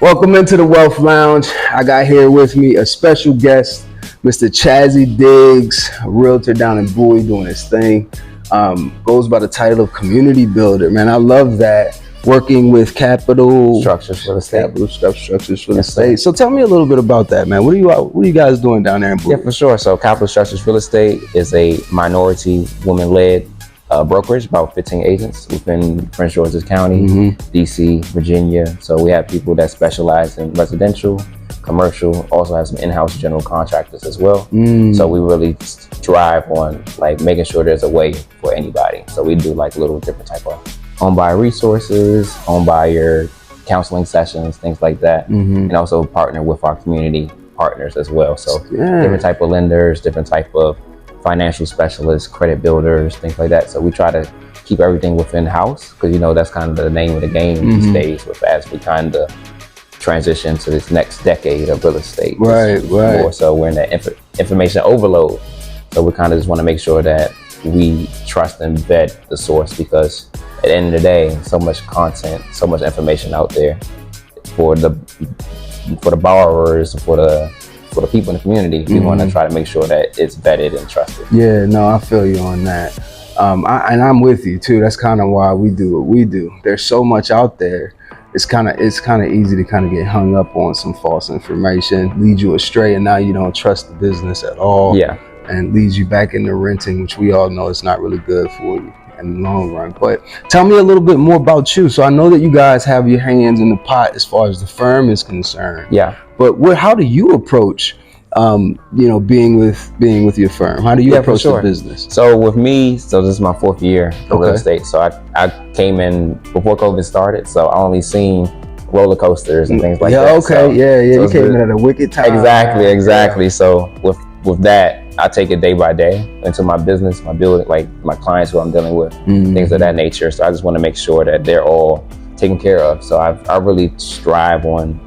Welcome into the Wealth Lounge. I got here with me a special guest, Mr. Chazidiggs, a realtor down in Bowie doing his thing. Goes by the title of community builder. Man, I love that. Working with capital structures for the state. Structures for the state. So tell me a little bit about that, man. What are you guys doing down there in Bowie? Yeah, for sure. So Capital Structures Real Estate is a minority woman-led brokerage, about 15 agents within Prince George's County, DC, Virginia. So we have people that specialize in residential, commercial, also have some in-house general contractors as well. So we really drive on like making sure there's a way for anybody. So we do like little different type of home buyer resources, home buyer counseling sessions, things like that. And also partner with our community partners as well. So different type of lenders, different type of financial specialists, credit builders, things like that. So we try to keep everything within house because that's kind of the name of the game these days as we kind of transition to this next decade of real estate. Right. More so we're in that information overload. So we kind of just want to make sure that we trust and vet the source, because at the end of the day, so much content, so much information out there for the borrowers, for the people in the community. We want to try to make sure that it's vetted and trusted. Yeah, no, I feel you on that. And I'm with you too. That's kind of why we do what we do. There's so much out there. It's kind of easy to kind of get hung up on some false information, lead you astray, and now you don't trust the business at all. Yeah. And leads you back into renting, which we all know is not really good for you in the long run. But tell me a little bit more about you. So I know that you guys have your hands in the pot as far as the firm is concerned. Yeah. But how do you approach, being with your firm? How do you approach the business? So with me, this is my 4th year in real estate. So I came in before COVID started. So I only seen roller coasters and things like that. Okay. So you came in at a wicked time. Exactly. Yeah. So with that, I take it day by day into my business, my building, like my clients who I'm dealing with, things of that nature. So I just want to make sure that they're all taken care of. So I really strive on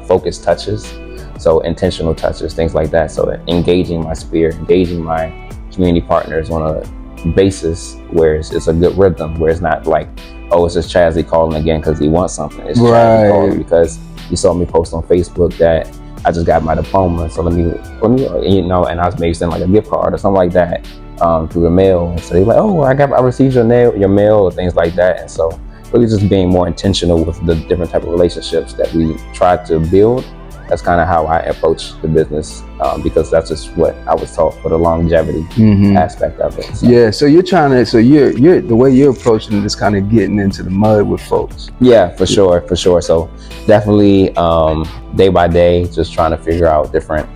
focused touches, so intentional touches, things like that. So engaging my sphere, engaging my community partners on a basis where it's a good rhythm, where it's not like, oh, it's just Chazi calling again because he wants something. It's Chazi calling because he saw me post on Facebook that I just got my diploma, so let me, and I was maybe send like a gift card or something like that through the mail. And so they're like, oh, I received your mail or things like that. And so really just being more intentional with the different type of relationships that we try to build. That's kind of how I approach the business, because that's just what I was taught for the longevity aspect of it. So. Yeah, so you're the way you're approaching it is kind of getting into the mud with folks. Yeah, for sure. So definitely day by day, just trying to figure out different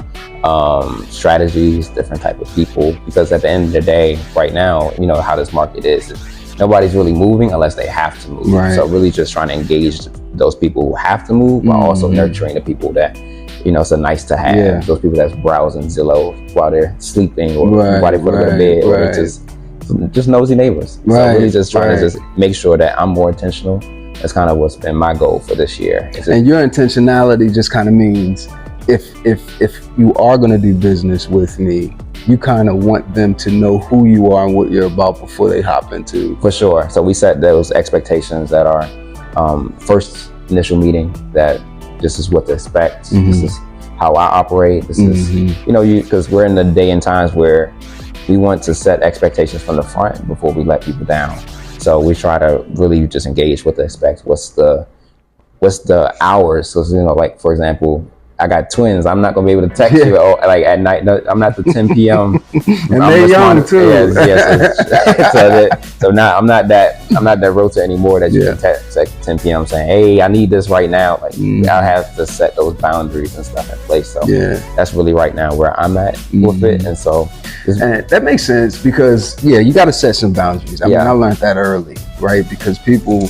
strategies, different type of people, because at the end of the day, right now, how this market is, nobody's really moving unless they have to move. Right. So really just trying to engage those people who have to move, while also nurturing the people that, it's a nice to have. Yeah. Those people that's browsing Zillow while they're sleeping or while they put them in bed, or just nosy neighbors. So really just trying to just make sure that I'm more intentional. That's kind of what's been my goal for this year. And your intentionality just kind of means if you are going to do business with me, you kind of want them to know who you are and what you're about before they hop into. For sure. So we set those expectations at our first initial meeting, that this is what to expect. This is how I operate. This is, because we're in the day and times where we want to set expectations from the front before we let people down. So we try to really just engage what to expect. What's the hours? So, like for example, I got twins. I'm not gonna be able to text you like at night. No, I'm not the 10 p.m. and they're young too. So now I'm not that realtor anymore that you can text at 10 p.m. saying, hey, I need this right now. Like I have to set those boundaries and stuff in place. So that's really right now where I'm at with it. And so and that makes sense, because you got to set some boundaries. I mean, I learned that early, right? Because people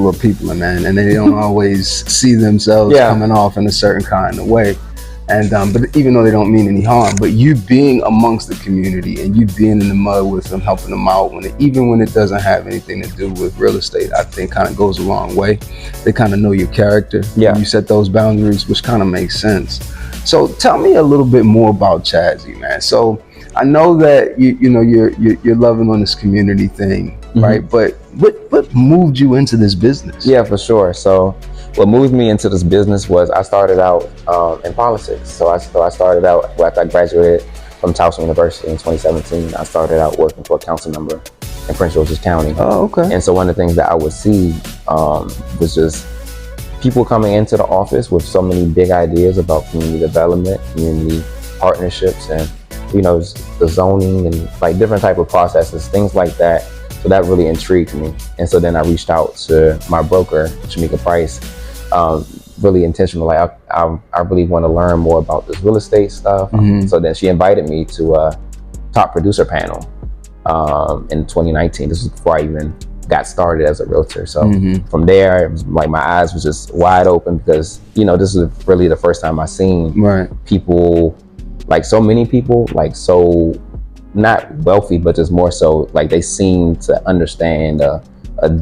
are people, man, and they don't always see themselves coming off in a certain kind of way. And but even though they don't mean any harm, but you being amongst the community and you being in the mud with them, helping them out even when it doesn't have anything to do with real estate, I think kind of goes a long way. They kind of know your character. You set those boundaries, which kind of makes sense. So tell me a little bit more about Chazi, man. So I know that you're loving on this community thing, right? But what moved you into this business? Yeah, for sure. So what moved me into this business was I started out in politics. So I started out after I graduated from Towson University in 2017. I started out working for a council member in Prince George's County. Oh, okay. And so one of the things that I would see was just people coming into the office with so many big ideas about community development, community partnerships, and the zoning and like different type of processes, things like that. So that really intrigued me. And so then I reached out to my broker, Shamika Price, really intentional. Like I really want to learn more about this real estate stuff. So then she invited me to a top producer panel in 2019. This was before I even got started as a realtor. So from there, it was like my eyes was just wide open because, this is really the first time I seen people, like so many people, like so not wealthy, but just more so like they seem to understand a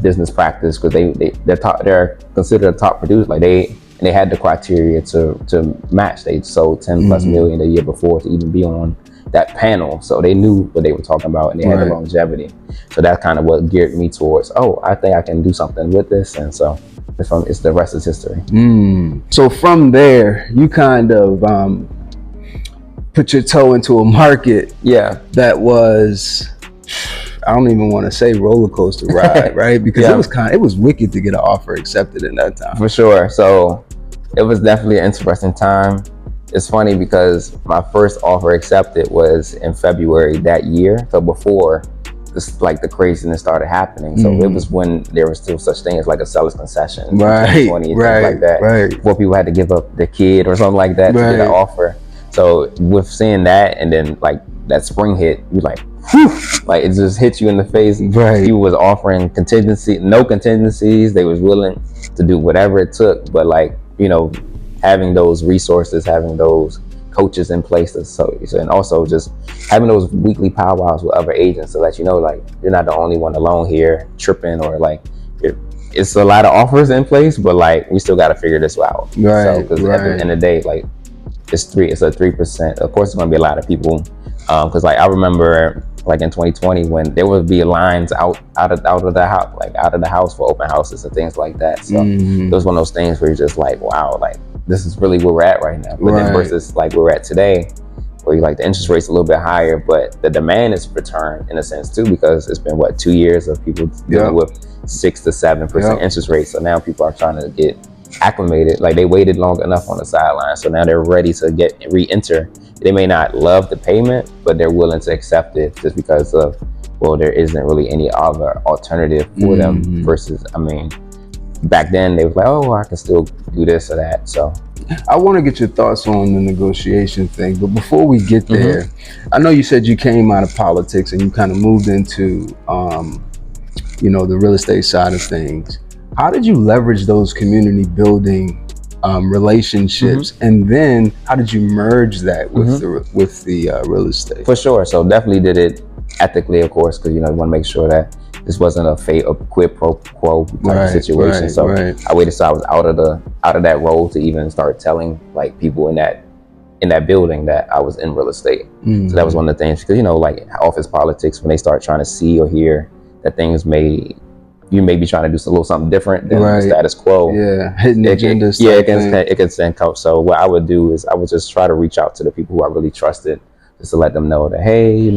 business practice because they're considered a top producer. Like they had the criteria to match. They sold 10 plus million the year before to even be on that panel. So they knew what they were talking about and they had the longevity. So that's kind of what geared me towards, I think I can do something with this. And so it's the rest is history. So from there, you kind of put your toe into a market that was, I don't even want to say roller coaster ride, right? Because it was wicked to get an offer accepted in that time. For sure. So it was definitely an interesting time. It's funny because my first offer accepted was in February that year. So before this, like the craziness started happening. So it was when there was still such thing as like a seller's concession, 2020 and things like that. Before people had to give up their kid or something like that to get an offer. So with seeing that and then like that spring hit, you're like, whew, like it just hit you in the face. People was offering no contingencies. They was willing to do whatever it took. But like, having those resources, having those coaches in place, and also just having those weekly powwows with other agents to let you know, like, you're not the only one alone here tripping, or like, it's a lot of offers in place, but like, we still got to figure this out. So, because at the end of the day, like, it's a 3%. Of course, it's going to be a lot of people. Because like, I remember like in 2020 when there would be lines out of the house for open houses and things like that. So it was one of those things where you're just like, wow, like this is really where we're at right now. But then versus like where we're at today, where you like the interest rate's a little bit higher, but the demand is returned in a sense too, because it's been 2 years of people dealing with 6 to 7% interest rates. So now people are trying to get acclimated. Like they waited long enough on the sideline, so now they're ready to re-enter. They may not love the payment, but they're willing to accept it just because of, there isn't really any other alternative for them. Versus, I mean, back then they was like, I can still do this or that. So I want to get your thoughts on the negotiation thing, but before we get there, I know you said you came out of politics and you kind of moved into the real estate side of things. How did you leverage those community building relationships, and then how did you merge that with the real estate? For sure. So definitely did it ethically, of course, because you want to make sure that this wasn't a quid pro quo type of situation. So I waited till I was out of that role to even start telling like people in that building that I was in real estate. So that was one of the things, because like office politics, when they start trying to see or hear that you may be trying to do a little something different than the status quo. Hidden agendas. It can send coach. So what I would do is I would just try to reach out to the people who I really trusted, just to let them know that, hey,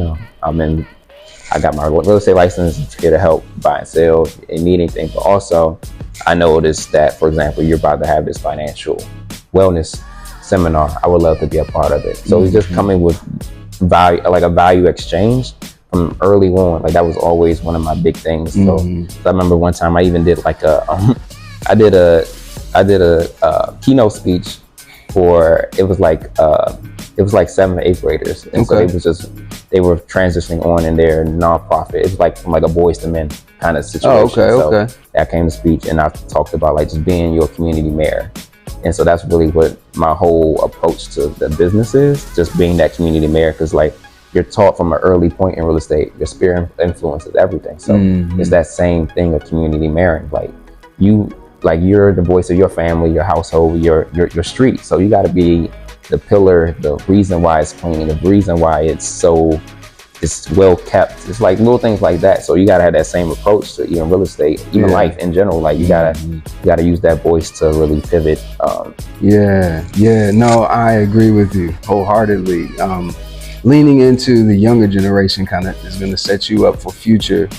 I got my real estate license, here to help buy and sell, and need anything. But also, I noticed that, for example, you're about to have this financial wellness seminar. I would love to be a part of it. So we just come in with value, like a value exchange. From early on, like that was always one of my big things. So I remember one time I even did like I did a keynote speech for, it was like 7th or 8th graders, and so they were transitioning on in their nonprofit. It was like from like a Boys to Men kind of situation. So I came to speech and I talked about like just being your community mayor. And so that's really what my whole approach to the business is, just being that community mayor, because like, you're taught from an early point in real estate, your sphere influences everything. So it's that same thing of community marrying. Like you're the voice of your family, your household, your street. So you got to be the pillar, the reason why it's clean, the reason why it's so it's well kept. It's like little things like that. So you gotta have that same approach to even real estate, even life in general. Like you gotta use that voice to really pivot. No, I agree with you wholeheartedly. Leaning into the younger generation kind of is going to set you up for future,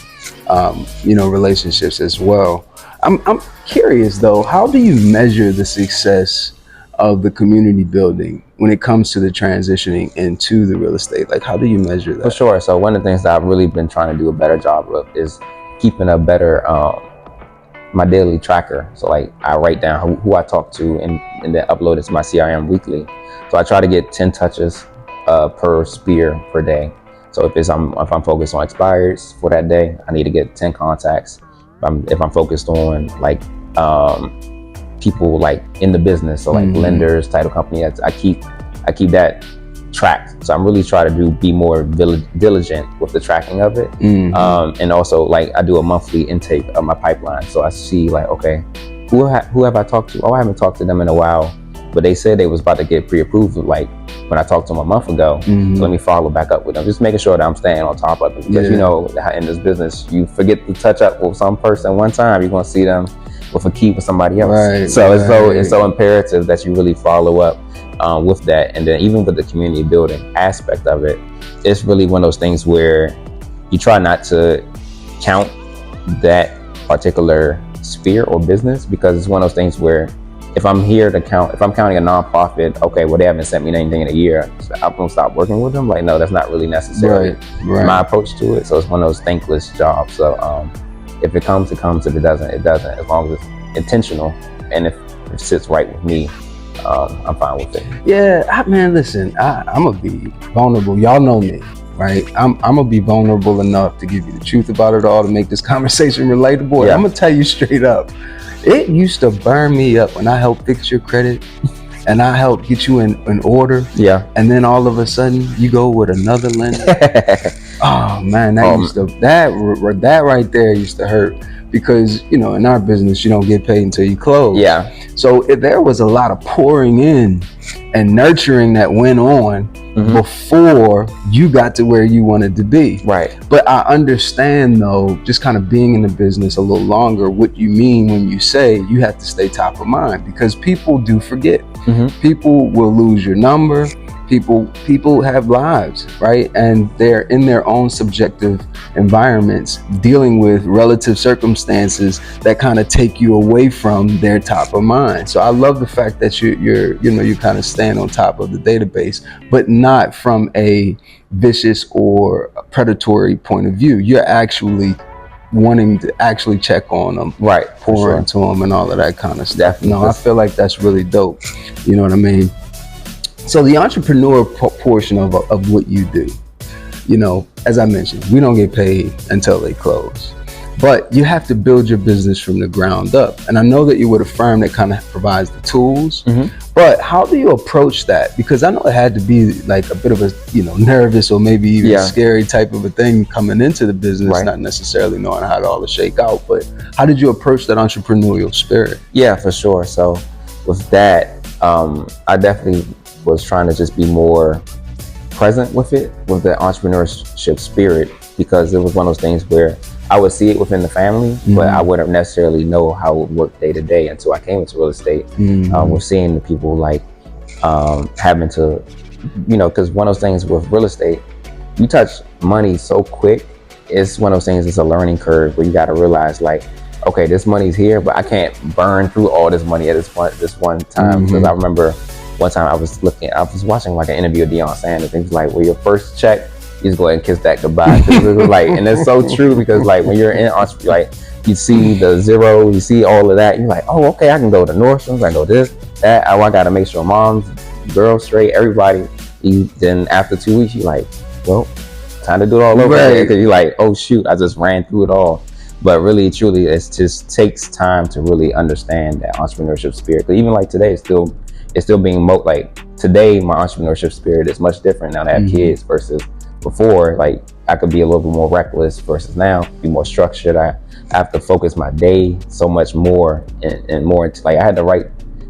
relationships as well. I'm curious though, how do you measure the success of the community building when it comes to the transitioning into the real estate? Like, how do you measure that? For sure. So one of the things that I've really been trying to do a better job of is keeping a better, my daily tracker. So like I write down who I talk to and then upload it to my CRM weekly. So I try to get 10 touches per sphere per day. So if I'm focused on expires for that day, I need to get 10 contacts. If I'm focused on like people like in the business, so like lenders, title company, I keep that tracked. So I'm really trying to be more diligent with the tracking of it. And also like I do a monthly intake of my pipeline. So I see like, okay, who have I talked to? Oh, I haven't talked to them in a while, but they said they was about to get pre-approved like when I talked to them a month ago. So let me follow back up with them, just making sure that I'm staying on top of it, because you know how in this business you forget to touch up with some person one time, you're gonna see them with a key with somebody else. It's so imperative that you really follow up with that. And then even with the community building aspect of it, it's really one of those things where you try not to count that particular sphere or business, because it's one of those things where if I'm counting a nonprofit, okay, well, they haven't sent me anything in a year, so I'm gonna stop working with them. Like, no, that's not really necessarily my approach to it. So it's one of those thankless jobs. So if it comes, it comes. If it doesn't, it doesn't. As long as it's intentional and if it sits right with me, I'm fine with it. Yeah, man, listen, I'm gonna be vulnerable. Y'all know me, right? I'm gonna be vulnerable enough to give you the truth about it all, to make this conversation relatable. And I'm gonna tell you straight up, it used to burn me up when I helped fix your credit and I helped get you in order. And then all of a sudden you go with another lender. Oh man, that right there used to hurt, because in our business you don't get paid until you close. So there was a lot of pouring in and nurturing that went on before you got to where you wanted to be. But I understand though, just kind of being in the business a little longer, what you mean when you say you have to stay top of mind, because people do forget. People will lose your number. People have lives, right? And they're in their own subjective environments dealing with relative circumstances that kind of take you away from their top of mind. So I love the fact that you kind of stand on top of the database, but not from a vicious or predatory point of view. You're actually wanting to actually check on them, pour into them and all of that kind of stuff. I feel like that's really dope. You know what I mean? So the entrepreneur portion of what you do, as I mentioned, we don't get paid until they close, but you have to build your business from the ground up. And I know that you're with a firm that kind of provides the tools, but how do you approach that? Because I know it had to be like a bit of a, nervous or maybe even scary type of a thing coming into the business, not necessarily knowing how it all to shake out. But how did you approach that entrepreneurial spirit? Yeah, for sure. So with that, I definitely was trying to just be more present with it, with the entrepreneurship spirit, because it was one of those things where I would see it within the family, but I wouldn't necessarily know how it would work day to day until I came into real estate. We're seeing the people like having to, because one of those things with real estate, you touch money so quick. It's one of those things, it's a learning curve where you got to realize like, okay, this money's here, but I can't burn through all this money at this one time. Because I remember one time I was watching like an interview with Deion Sanders, and he was like, well, your first check, you just go ahead and kiss that goodbye. It was like, and it's so true, because like when you're in entrepreneurship, like you see the zero, you see all of that, you're like, oh, okay, I can go to Nordstrom's, I can go this, that. Oh, I got to make sure mom's, girls straight, everybody. Then after 2 weeks, you're like, well, time to do it all over again, because you're like, oh shoot, I just ran through it all. But really, truly, it just takes time to really understand that entrepreneurship spirit. Because even like today, it's still being like today, my entrepreneurship spirit is much different now that I have kids versus before. Like I could be a little bit more reckless versus now be more structured. I have to focus my day so much more and more into, like I had to write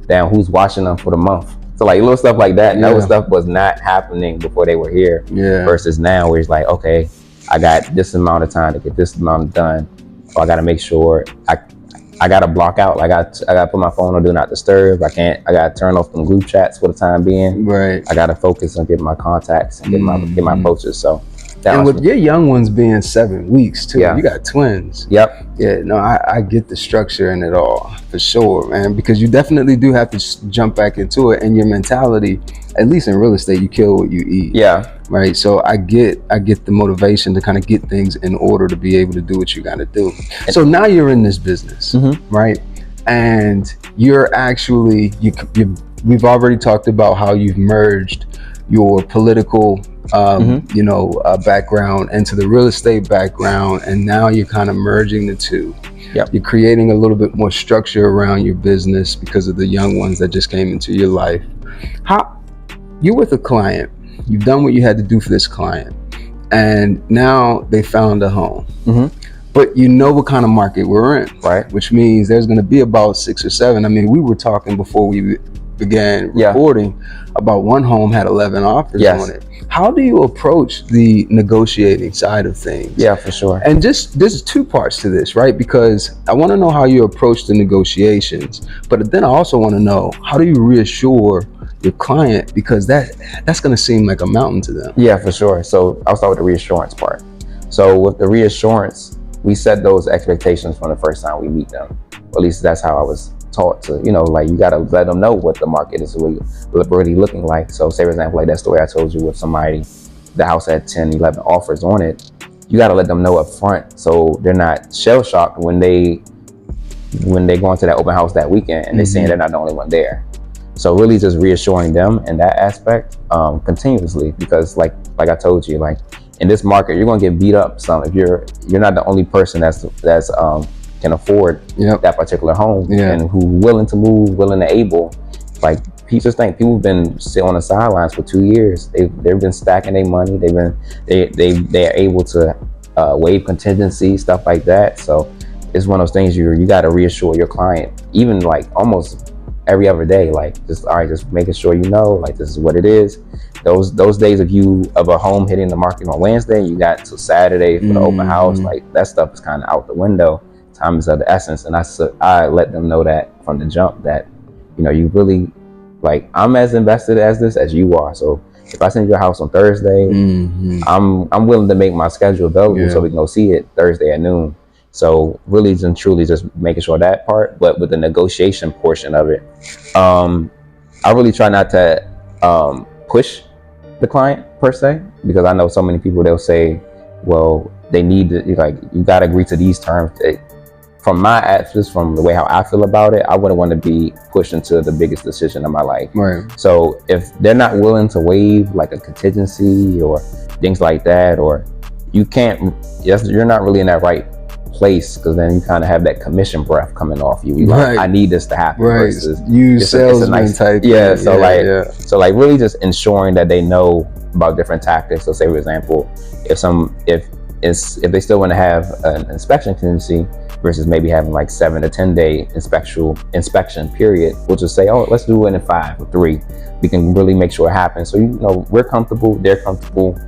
down who's watching them for the month So like little stuff like that. And that was stuff was not happening before they were here. Versus now where it's like, okay, I got this amount of time to get this amount done. So I got to make sure I got to block out. I got to put my phone on do not disturb. I got to turn off them group chats for the time being. Right. I got to focus on getting my contacts and get my approaches. So. And with your young ones being 7 weeks too, you got twins. Yep. Yeah, no, I get the structure in it all for sure, man. Because you definitely do have to jump back into it, and your mentality, at least in real estate, you kill what you eat. Yeah. Right. So I get the motivation to kind of get things in order to be able to do what you got to do. So now you're in this business, right? And you're actually we've already talked about how you've merged your political background into the real estate background, and now you're kind of merging the two. Yep. You're creating a little bit more structure around your business because of the young ones that just came into your life. How you're with a client, you've done what you had to do for this client, and now they found a home. But you know what kind of market we're in, right? Which means there's going to be about 6 or 7. I mean, we were talking before we began recording about one home had 11 offers on it. How do you approach the negotiating side of things? Yeah, for sure. And just there's 2 parts to this, right? Because I want to know how you approach the negotiations, but then I also want to know, how do you reassure your client, because that's going to seem like a mountain to them. Yeah, for sure. So I'll start with the reassurance part. So with the reassurance, we set those expectations from the first time we meet them. At least that's how I was taught to, like you got to let them know what the market is really looking like. So say for example, like that story I told you with somebody, the house had 10, 11 offers on it. You got to let them know up front so they're not shell shocked when they go into that open house that weekend and they're saying they're not the only one there. So really just reassuring them in that aspect continuously, because like I told you, like in this market, you're gonna get beat up some if you're not the only person that's can afford that particular home and who willing to move, willing to able. Like people think people have been sitting on the sidelines for 2 years. They've been stacking their money. They're able to waive contingency, stuff like that. So it's one of those things you got to reassure your client, even like almost every other day, like just making sure like this is what it is. Those days of a home hitting the market on Wednesday, you got till Saturday for the open house, like that stuff is kind of out the window. Time is of the essence, and I let them know that from the jump that you really, like, I'm as invested as this as you are. So if I send you a house on Thursday, I'm willing to make my schedule available so we can go see it Thursday at noon. So really and truly just making sure that part, but with the negotiation portion of it, I really try not to push the client per se, because I know so many people, they'll say, well, they need to, like, you got to agree to these terms. From my actions, from the way how I feel about it, I wouldn't want to be pushed into the biggest decision of my life. Right. So if they're not willing to waive like a contingency or things like that, or you're not really in that right place, because then you kind of have that commission breath coming off you. Like, I need this to happen. Right. Versus use salesman type. Yeah. So like really just ensuring that they know about different tactics. So say for example, if they still want to have an inspection contingency versus maybe having like 7 to 10 day inspection period, we'll just say, oh, let's do it in 5 or 3. We can really make sure it happens. So we're comfortable, they're comfortable,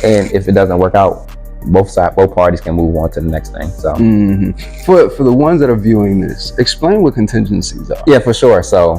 and if it doesn't work out, both parties can move on to the next thing. So for the ones that are viewing this, explain what contingencies are. Yeah, for sure. So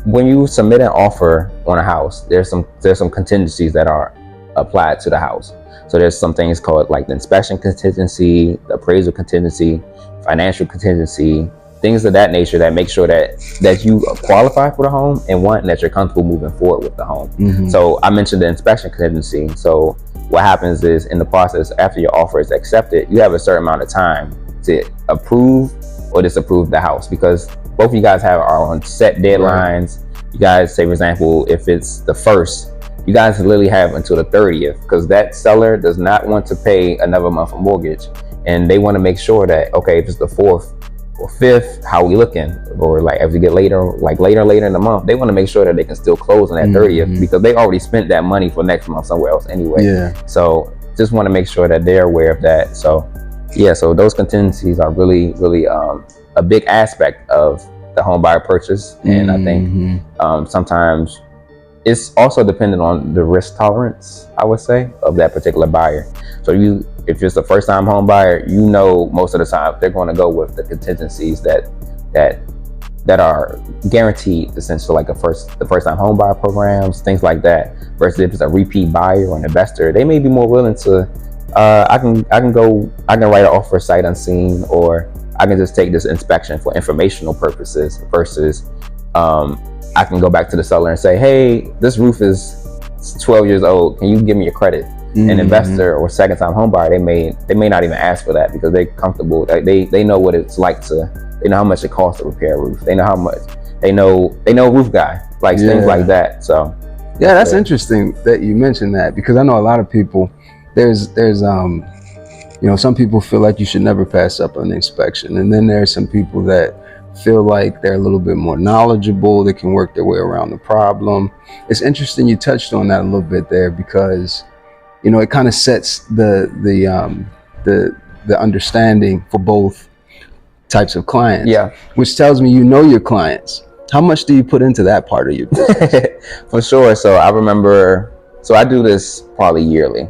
when you submit an offer on a house, there's some contingencies that are applied to the house. So there's some things called like the inspection contingency, the appraisal contingency, financial contingency, things of that nature that make sure that you qualify for the home and that you're comfortable moving forward with the home. So I mentioned the inspection contingency. So what happens is, in the process, after your offer is accepted, you have a certain amount of time to approve or disapprove the house, because both of you guys are on set deadlines. Right. You guys, say for example, if it's the 1st, you guys literally have until the 30th, because that seller does not want to pay another month of mortgage, and they want to make sure that, okay, if it's the 4th or 5th, how we looking? Or like as we get later in the month, they want to make sure that they can still close on that 30th, because they already spent that money for next month somewhere else anyway. So just want to make sure that they're aware of that. So so those contingencies are really, really a big aspect of the home buyer purchase. And I think sometimes it's also dependent on the risk tolerance, I would say, of that particular buyer. So if it's a first time home buyer, most of the time they're going to go with the contingencies that are guaranteed, essentially, like the first time home buyer programs, things like that. Versus if it's a repeat buyer or an investor, they may be more willing to I can write an offer sight unseen, or I can just take this inspection for informational purposes, versus I can go back to the seller and say, hey, this roof is 12 years old, can you give me a credit? An investor or second time home buyer, they may not even ask for that, because they're comfortable. They know what it's like they know how much it costs to repair a roof. They know how much, they know roof guy, like things like that. So yeah, that's interesting that you mentioned that, because I know a lot of people, there's some people feel like you should never pass up an inspection, and then there's some people that feel like they're a little bit more knowledgeable, they can work their way around the problem. It's interesting you touched on that a little bit there, because it kind of sets the understanding for both types of clients. Yeah, which tells me your clients. How much do you put into that part of your business? For sure. So I remember, I do this probably yearly.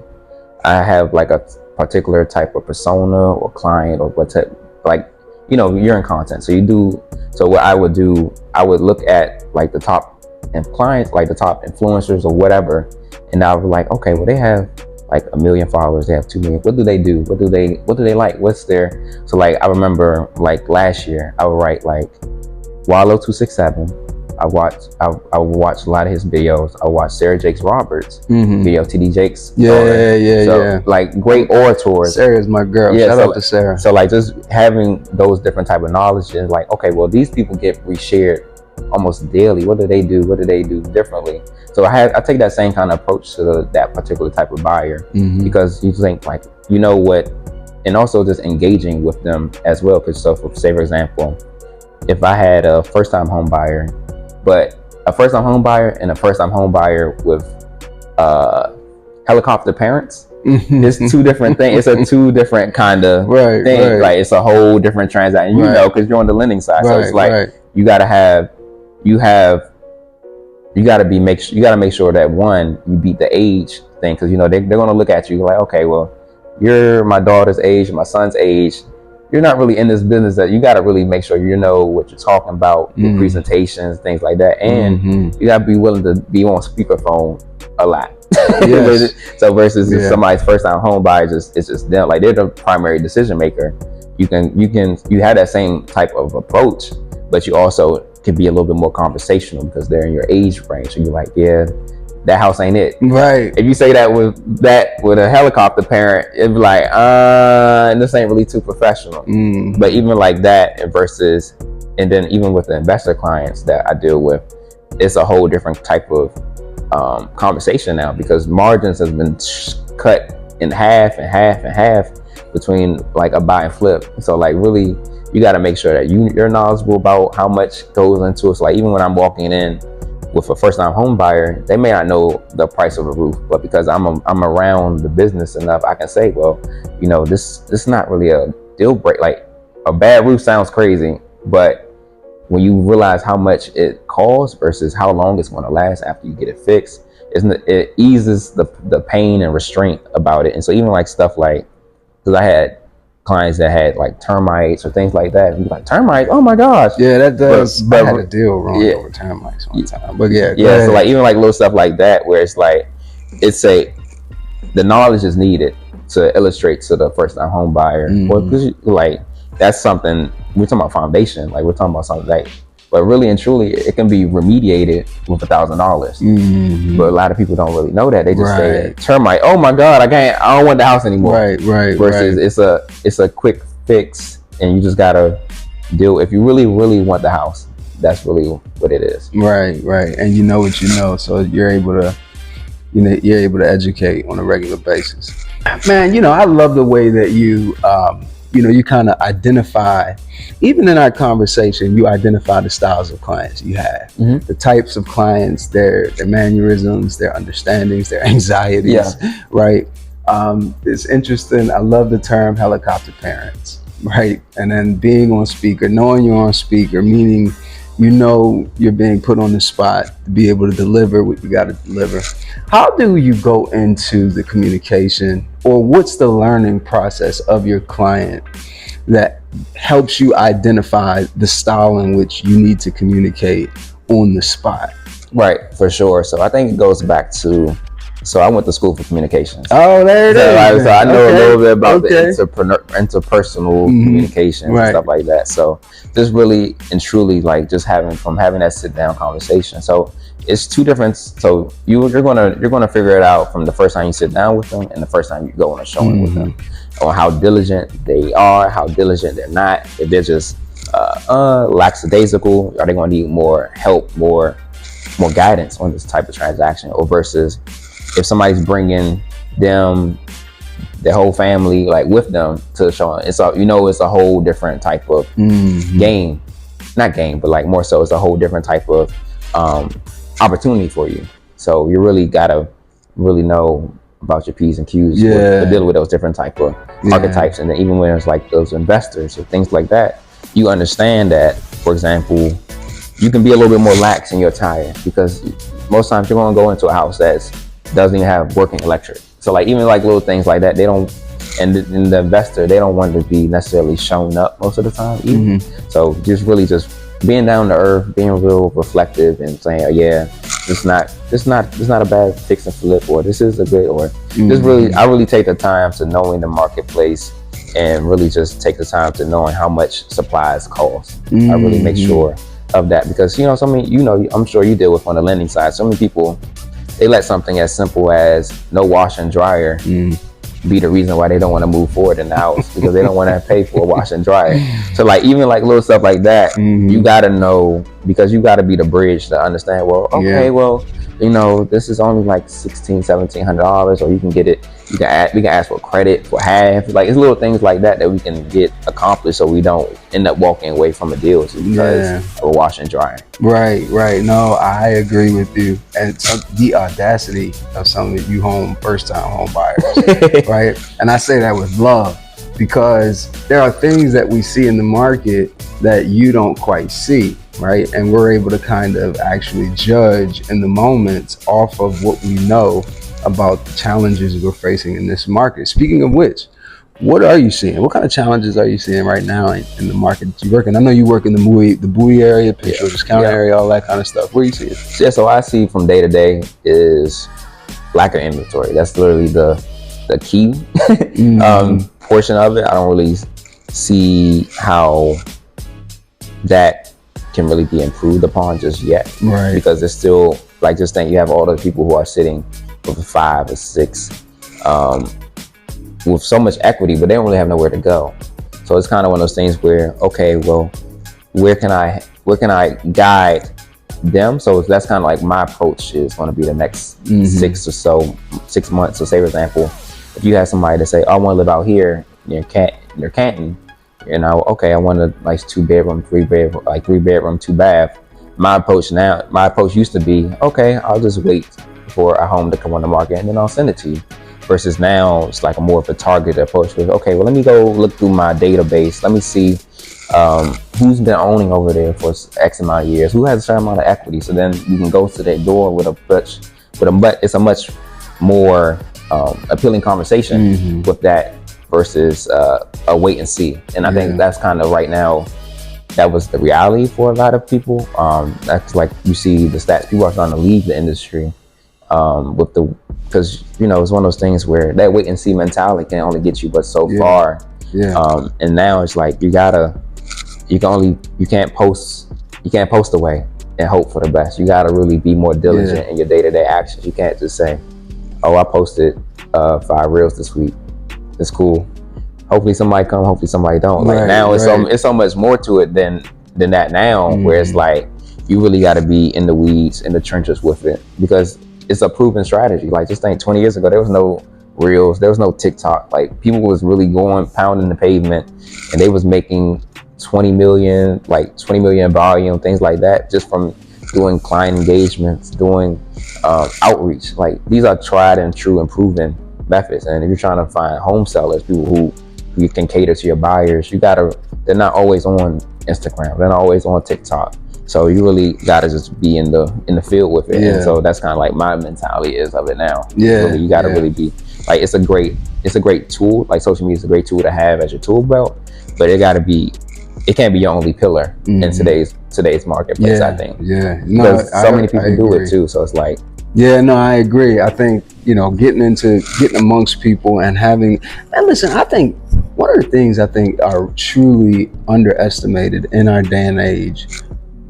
I have like a particular type of persona or client, or what type, like, you're in content. So what I would do, I would look at like the top clients, like the top influencers or whatever. And I was like, okay, well, they have like 1 million followers, they have 2 million. What do they do? What do they like? What's their, so like, I remember like last year, I would write like Wallow 267. I would watch a lot of his videos. I watched Sarah Jakes Roberts video, TD Jakes. Yeah. Like great orators. Sarah's my girl. Yeah, shout out to Sarah. So like just having those different type of knowledge, and like, okay, well, these people get reshared almost daily. What do they do? What do they do differently? So I take that same kind of approach to that particular type of buyer, because you think like, what, and also just engaging with them as well. Because say for example, if I had a first time home buyer, but a first time home buyer and a first time home buyer with helicopter parents, it's two different things. It's a two different kind of thing. Right. Like it's a whole different transaction, because you're on the lending side. So it's like you got to make sure that one, you beat the age thing, because they're going to look at you like, okay, well, you're my daughter's age, my son's age. You're not really in this business, that you got to really make sure you know what you're talking about, your presentations, things like that. And you got to be willing to be on speakerphone a lot. Yes. So versus if somebody's first time home buyer, it's just them, like they're the primary decision maker. You have that same type of approach, but you also can be a little bit more conversational, because they're in your age range. So you're like, yeah, that house ain't it. Right. If you say that with a helicopter parent, it'd be like, this ain't really too professional. But even like that, versus, and then even with the investor clients that I deal with, it's a whole different type of conversation now, because margins has been cut in half between like a buy and flip. So like really, you got to make sure that you're knowledgeable about how much goes into it. So like even when I'm walking in with a first-time home buyer, they may not know the price of a roof, but because I'm around the business enough, I can say, well, this is not really a deal break. Like a bad roof sounds crazy, but when you realize how much it costs versus how long it's going to last after you get it fixed, it eases the pain and restraint about it. And so even like stuff like, because I had clients that had like termites or things like that, and you're like, termites, oh my gosh. Yeah, that does. But I had a deal wrong over termites one time. But yeah, so like even like little stuff like that, where it's like, the knowledge is needed to illustrate to the first time home buyer. Well, because like that's something we're talking about, foundation. Like we're talking about something like, but really and truly, it can be remediated with $1,000. But a lot of people don't really know that. They just say termite. Oh my God, I don't want the house anymore. Right. Versus it's a quick fix, and you just gotta deal. If you really, really want the house, that's really what it is. Right. And you know what you know, so you're able to educate on a regular basis. Man, I love the way that you kind of identify, even in our conversation, you identify the styles of clients you have, the types of clients, their mannerisms, their understandings, their anxieties, right? It's interesting. I love the term helicopter parents. right? And then being on speaker, knowing you're on speaker, meaning you know you're being put on the spot to be able to deliver what you got to deliver. How do you go into the communication, or what's the learning process of your client that helps you identify the style in which you need to communicate on the spot? Right, for sure. So I think it goes back to, so I went to school for communications. Oh, there it is. So I know a little bit about the interpersonal communication and stuff like that. So just really and truly, like just having that sit down conversation. So it's two different. So you're gonna figure it out from the first time you sit down with them and the first time you go on a showing with them, on how diligent they are, how diligent they're not. If they're just lackadaisical, are they gonna need more help, more guidance on this type of transaction, or versus if somebody's bringing them, their whole family, like with them to the show, it's a whole different type of game, not game, but like more so, it's a whole different type of opportunity for you. So you really gotta really know about your P's and Q's for dealing with those different type of archetypes. And then even when it's like those investors or things like that, you understand that, for example, you can be a little bit more lax in your attire, because most times you're gonna go into a house that doesn't even have working electric. So like even like little things like that, they don't, and the investor, they don't want to be necessarily shown up most of the time either. So just really just being down to earth, being real reflective, and saying, oh, yeah, it's not a bad fix and flip, or this is a good, or just really, I really take the time to knowing the marketplace, and really just take the time to knowing how much supplies cost. I really make sure of that, because so many, I'm sure you deal with on the lending side, so many people, they let something as simple as no washer and dryer be the reason why they don't want to move forward in the house, because they don't want to pay for a washer and dryer. So like even like little stuff like that, you got to know, because you got to be the bridge to understand, well, okay, well, this is only like $1,700-$1,700, or you can get it, we can ask for credit for half. Like it's little things like that we can get accomplished, so we don't end up walking away from a deal because of a wash and dryer. Right. No, I agree with you. And the audacity of some of you first-time home buyers, right? And I say that with love, because there are things that we see in the market that you don't quite see, right? And we're able to kind of actually judge in the moments off of what we know about the challenges we're facing in this market. Speaking of which, what are you seeing? What kind of challenges are you seeing right now in the market that you work in? I know you work in the Bowie area, Pittsburgh County area, all that kind of stuff. Where are you seeing? Yeah, so I see from day to day is lack of inventory. That's literally the key portion of it. I don't really see how that can really be improved upon just yet, right? Because it's still like, just think you have all those people who are sitting with 5 or 6 with so much equity, but they don't really have nowhere to go. So it's kind of one of those things where, okay, well, where can I guide them? So that's kind of like my approach is going to be the next 6 months. So say, for example, if you have somebody to say, oh, I want to live out here near Canton, okay, I want a nice 2-bedroom, 3-bedroom, like 3-bedroom, 2-bath. My approach used to be, okay, I'll just wait for a home to come on the market and then I'll send it to you. Versus now it's like a more of a targeted approach with, okay, well, let me go look through my database. Let me see who's been owning over there for X amount of years, who has a certain amount of equity. So then you can go to their door with it's a much more appealing conversation with that versus a wait and see. And I think that's kind of right now, that was the reality for a lot of people. That's like, you see the stats, people are starting to leave the industry because it's one of those things where that wait and see mentality can only get you but so far. And now it's like you can't post away and hope for the best. You gotta really be more diligent in your day-to-day actions. You can't just say, oh, I posted 5 reels this week, it's cool, hopefully somebody come, hopefully somebody don't. Like now it's so much more to it than that now, where it's like you really got to be in the weeds, in the trenches with it, because it's a proven strategy. Like, just think 20 years ago, there was no reels, there was no TikTok. Like, people was really pounding the pavement, and they was making 20 million volume, things like that, just from doing client engagements, doing outreach. Like, these are tried and true and proven methods. And if you're trying to find home sellers, people who you can cater to your buyers, they're not always on Instagram, they're not always on TikTok. So you really gotta just be in the field with it. And so that's kind of like my mentality is of it now. You gotta really be like, it's a great tool. Like social media is a great tool to have as your tool belt, but it can't be your only pillar in today's marketplace. I think because so many people do it too. So it's like, I agree. I think, getting amongst people and listen, I think one of the things I think are truly underestimated in our day and age,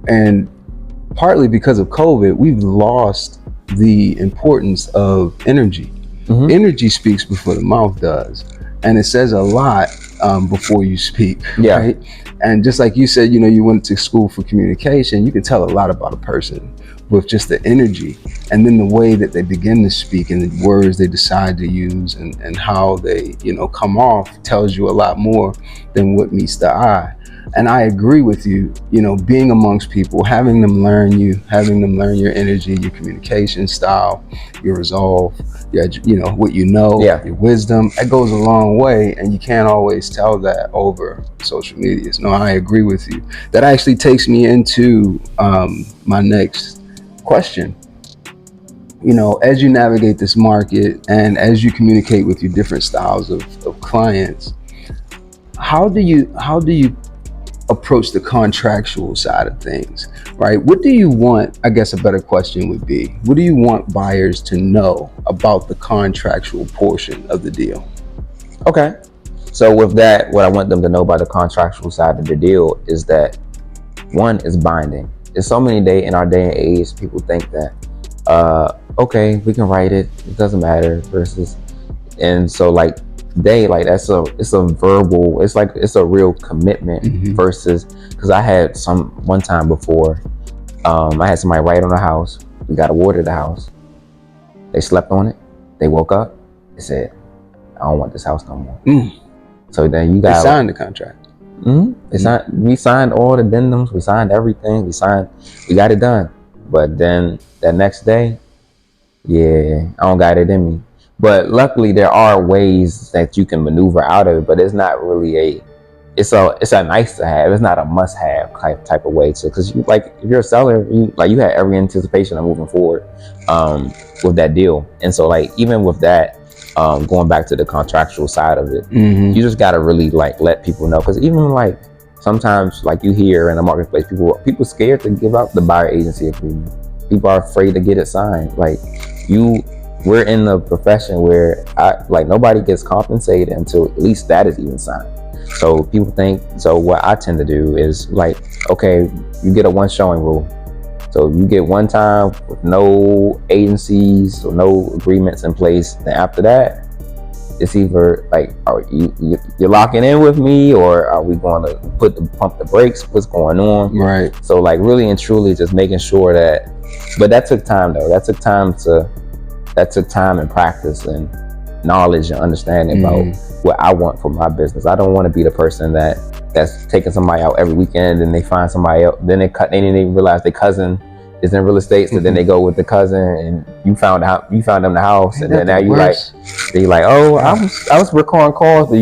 and partly because of COVID, we've lost the importance of energy. Energy speaks before the mouth does, and it says a lot before you speak, right? And just like you said, you went to school for communication, you can tell a lot about a person with just the energy, and then the way that they begin to speak and the words they decide to use and how they come off tells you a lot more than what meets the eye. And I agree with you, being amongst people, having them learn your energy, your communication style, your resolve, what your wisdom, that goes a long way. And you can't always tell that over social media. No, I agree with you. That actually takes me into my next question. As you navigate this market and as you communicate with your different styles of clients, how do you approach the contractual side of things, right? What do you want? I guess a better question would be, what do you want buyers to know about the contractual portion of the deal? Okay. So with that, what I want them to know about the contractual side of the deal is that one is binding. There's so many in our day and age, people think that, okay, we can write it doesn't matter versus, and so like, it's a verbal, it's a real commitment versus, because I had one time before, I had somebody write on a house, we got awarded the house, they slept on it, they woke up, they said, I don't want this house no more. So then they signed the contract. We signed all the addendums, we signed everything, we got it done, but then that next day, I don't got it in me. But luckily, there are ways that you can maneuver out of it, but it's not really it's a nice to have. It's not a must have type of way. So, because if you're a seller, you had every anticipation of moving forward with that deal. And so even with that, going back to the contractual side of it, you just got to really let people know. Because even sometimes you hear in the marketplace, people scared to give out the buyer agency agreement. People are afraid to get it signed. We're in the profession where nobody gets compensated until at least that is even signed. So people think, so what I tend to do is okay, you get a one showing rule. So you get one time with no agencies or no agreements in place. Then after that, it's either are you're locking in with me, or are we going to pump the brakes? What's going on? Right. So really and truly just making sure that, but that took time though. That took time and practice and knowledge and understanding about what I want for my business. I don't want to be the person that's taking somebody out every weekend and they find somebody else, then they realize their cousin is in real estate, so then they go with the cousin and you found them the house, and then now oh, I was recording calls, but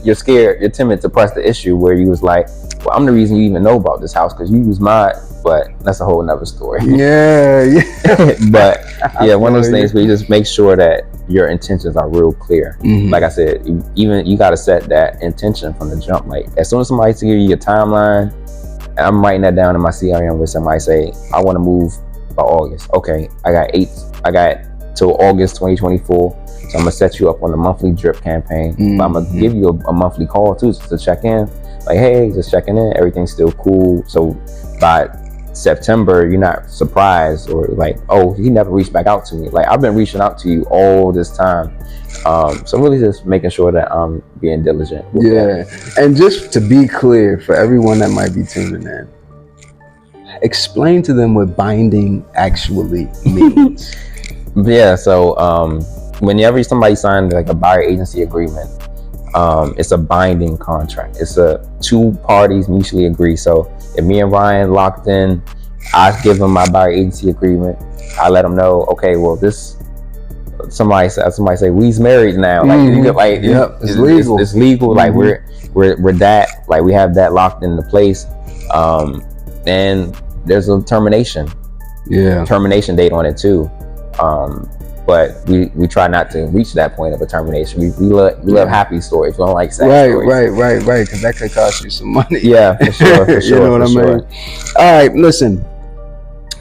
you're scared, you're timid to press the issue where you was well, I'm the reason you even know about this house because you use mine. But that's a whole nother story. But one of those things where you just make sure that your intentions are real clear. Like I said, you got to set that intention from the jump. As soon as somebody gives you your timeline, and I'm writing that down in my CRM where somebody say, I want to move by August. Okay, I got till August 2024. So I'm gonna set you up on a monthly drip campaign. But I'm gonna give you a monthly call too, just to check in. Hey, just checking in, everything's still cool. So by September, you're not surprised or oh, he never reached back out to me. I've been reaching out to you all this time. So really just making sure that I'm being diligent. That. And just to be clear for everyone that might be tuning in, explain to them what binding actually means. So whenever somebody signs a buyer agency agreement, it's a binding contract. It's two parties mutually agree. So if me and Ryan locked in, I give him my buyer agency agreement. I let him know, okay, well, this somebody say we's married now. Like you get like it's legal. It's legal. Like we're that, like we have that locked into place. And there's a termination date on it too. But we try not to reach that point of a termination. We love happy stories. We don't like sad stories. Right. Because that could cost you some money. Yeah, for sure. You know what I mean? All right, listen.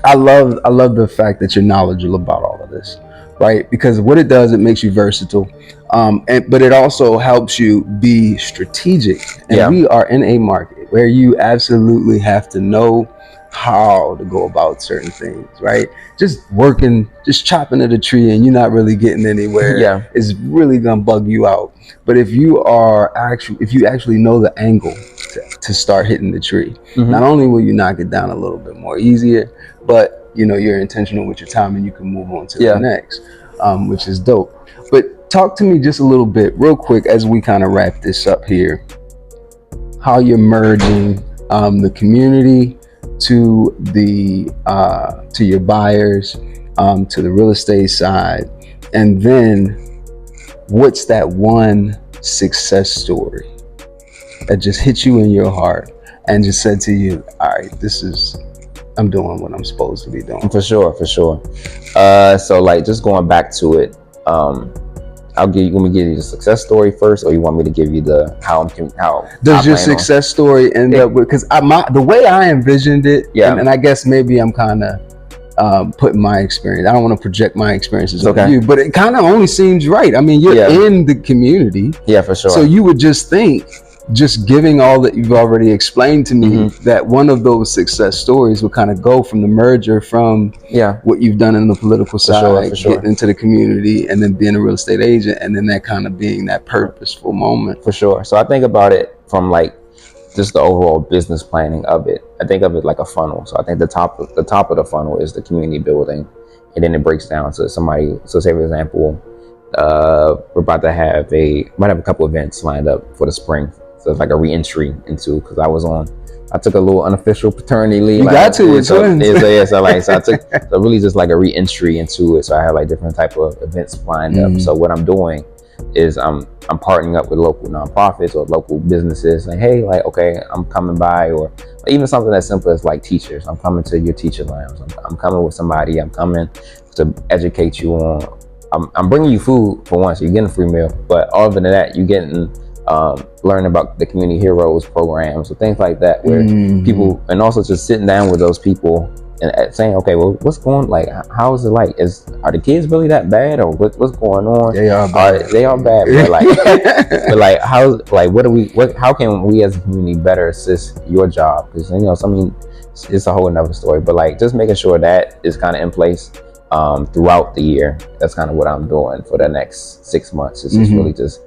I love the fact that you're knowledgeable about all of this, right? Because what it does, it makes you versatile, but it also helps you be strategic. And we are in a market where you absolutely have to know how to go about certain things, right? Just chopping at a tree and you're not really getting anywhere is really gonna bug you out. But if you actually know the angle to start hitting the tree, not only will you knock it down a little bit more easier, but you're intentional with your time and you can move on to the next, which is dope. But talk to me just a little bit real quick as we kind of wrap this up here, how you're merging the community to your buyers, to the real estate side, and then what's that one success story that just hit you in your heart and just said to you, all right, I'm doing what I'm supposed to be doing. For sure. So like just going back to it, you want me to give you the success story first, or you want me to give you how does your success story end up with? Because the way I envisioned it, and I guess maybe I'm kind of putting my experience. I don't want to project my experiences on you, but it kind of only seems right. I mean, you're in the community, for sure. So you would just think, just giving all that you've already explained to me, that one of those success stories would kind of go from the merger from what you've done in the political side, getting into the community, and then being a real estate agent, and then that kind of being that purposeful moment. For sure. So I think about it from like just the overall business planning of it. I think of it like a funnel. So I think the top of the funnel is the community building, and then it breaks down to somebody. So say for example, we're about to might have a couple events lined up for the spring. So it's like a re-entry into, because I took a little unofficial paternity leave. You got to, so I took really just like a re-entry into it. So I have like different type of events lined up. So what I'm doing is I'm partnering up with local nonprofits or local businesses, like, hey, like, okay, I'm coming by, or even something as simple as like teachers. I'm coming to your teacher lounge. I'm coming with somebody. I'm coming to educate you on. I'm bringing you food for once. You're getting a free meal, but other than that, you're getting learning about the community heroes programs or things like that, where people, and also just sitting down with those people and saying, okay, well, what's going, like, how is it like? Are the kids really that bad, or what's going on? They are bad. They are bad, but how can we as a community better assist your job? Because it's a whole another story. But like just making sure that is kind of in place throughout the year. That's kind of what I'm doing for the next 6 months. It's just really just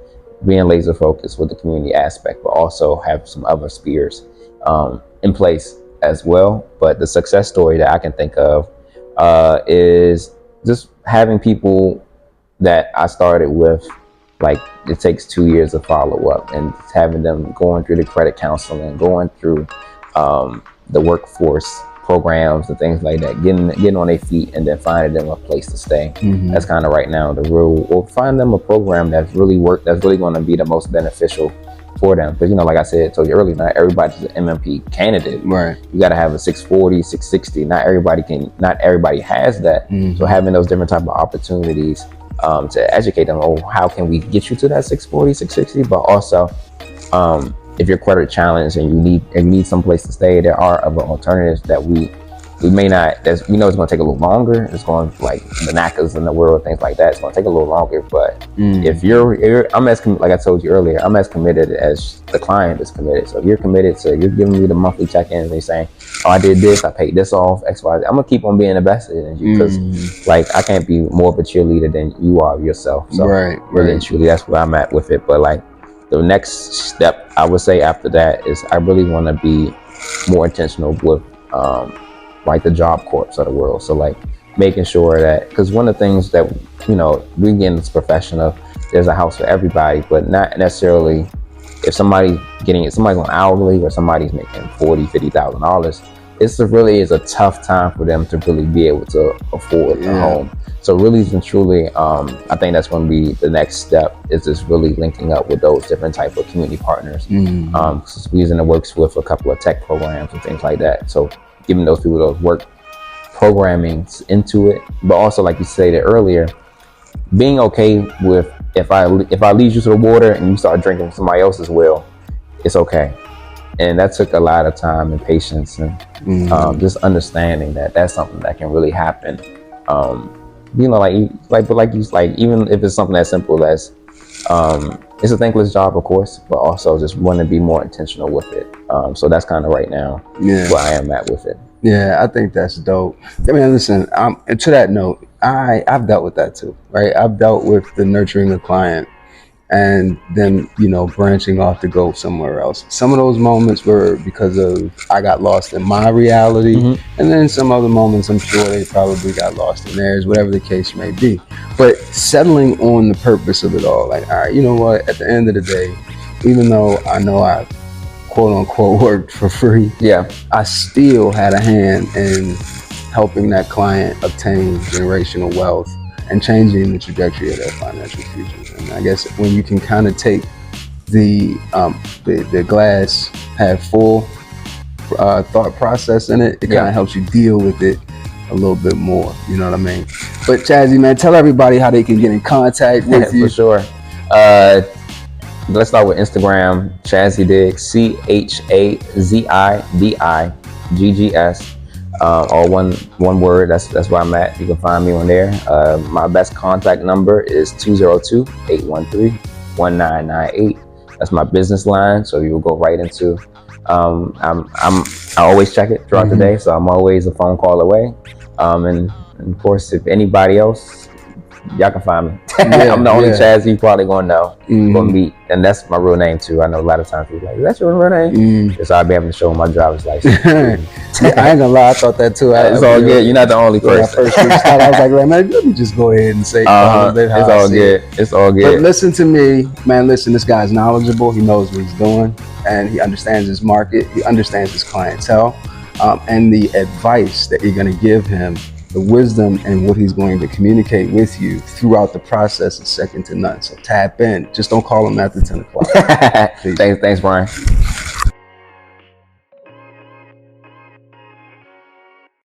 being laser focused with the community aspect, but also have some other spheres in place as well. But the success story that I can think of is just having people that I started with, like it takes 2 years of follow up, and having them going through the credit counseling, going through the workforce programs and things like that, getting on their feet, and then finding them a place to stay. That's kind of right now the rule. Or find them a program that's really going to be the most beneficial for them. Because like I said, told you earlier, not everybody's an MMP candidate. Right. You got to have a 640, 660. Not everybody has that. So having those different type of opportunities to educate them, how can we get you to that 640, 660? But also, if you're credit challenged and you need some place to stay, there are other alternatives that we may not. It's going to take a little longer. It's going, like the NACAs in the world, things like that. It's going to take a little longer. But if I'm as, like I told you earlier, I'm as committed as the client is committed. So if you're committed to, you're giving me the monthly check-ins, and they're saying, oh, I did this, I paid this off, X, Y, Z. I'm gonna keep on being invested in you, because like I can't be more of a cheerleader than you are yourself. So really and truly, that's where I'm at with it. But like, the next step I would say after that is I really want to be more intentional with like the Job Corps of the world. So like making sure that, because one of the things that we get in this profession of, there's a house for everybody, but not necessarily if somebody's on hourly or somebody's making $40,000-$50,000. it's really is a tough time for them to really be able to afford a home. So really and truly, I think that's going to be the next step, is just really linking up with those different type of community partners. We was in the works with a couple of tech programs and things like that. So giving those people those work programming into it, but also like you stated earlier, being okay with if I lead you to the water and you start drinking somebody else's well, it's okay. And that took a lot of time and patience and just understanding that that's something that can really happen. Like even if it's something as simple as it's a thankless job, of course, but also just want to be more intentional with it. So that's kind of right now where I am at with it. Yeah, I think that's dope. I mean, listen, to that note, I've dealt with that too, right? I've dealt with the nurturing the client and then, branching off to go somewhere else. Some of those moments were because of I got lost in my reality, and then some other moments I'm sure they probably got lost in theirs, whatever the case may be. But settling on the purpose of it all, like, all right, you know what, at the end of the day, even though I know I quote unquote worked for free, I still had a hand in helping that client obtain generational wealth and changing the trajectory of their financial futures. And I guess when you can kind of take the glass half full thought process in it, it kind of helps you deal with it a little bit more. You know what I mean? But Chazi, man, tell everybody how they can get in contact with you. For sure. Let's start with Instagram, Chazidiggs, ChaziDiggs, all one word. That's where I'm at. You can find me on there. My best contact number is 202-813-1998. That's my business line, so you will go right into. I always check it throughout the day, so I'm always a phone call away. And of course, if anybody else, y'all can find me. I'm the only Chaz you probably gonna know. Gonna meet, and that's my real name too. I know a lot of times people are like, "Is that your real name?" So I'll be having to show my driver's license. I ain't gonna lie, I thought that too. It's all good. You're not the only person. When I first reached out, I was like, man, let me just go ahead and say, it's all good. It's all good. But listen to me, man. Listen, this guy's knowledgeable. He knows what he's doing, and he understands his market. He understands his clientele, and the advice that you're gonna give him, the wisdom and what he's going to communicate with you throughout the process is second to none. So tap in. Just don't call him after 10 o'clock. Thanks, Brian.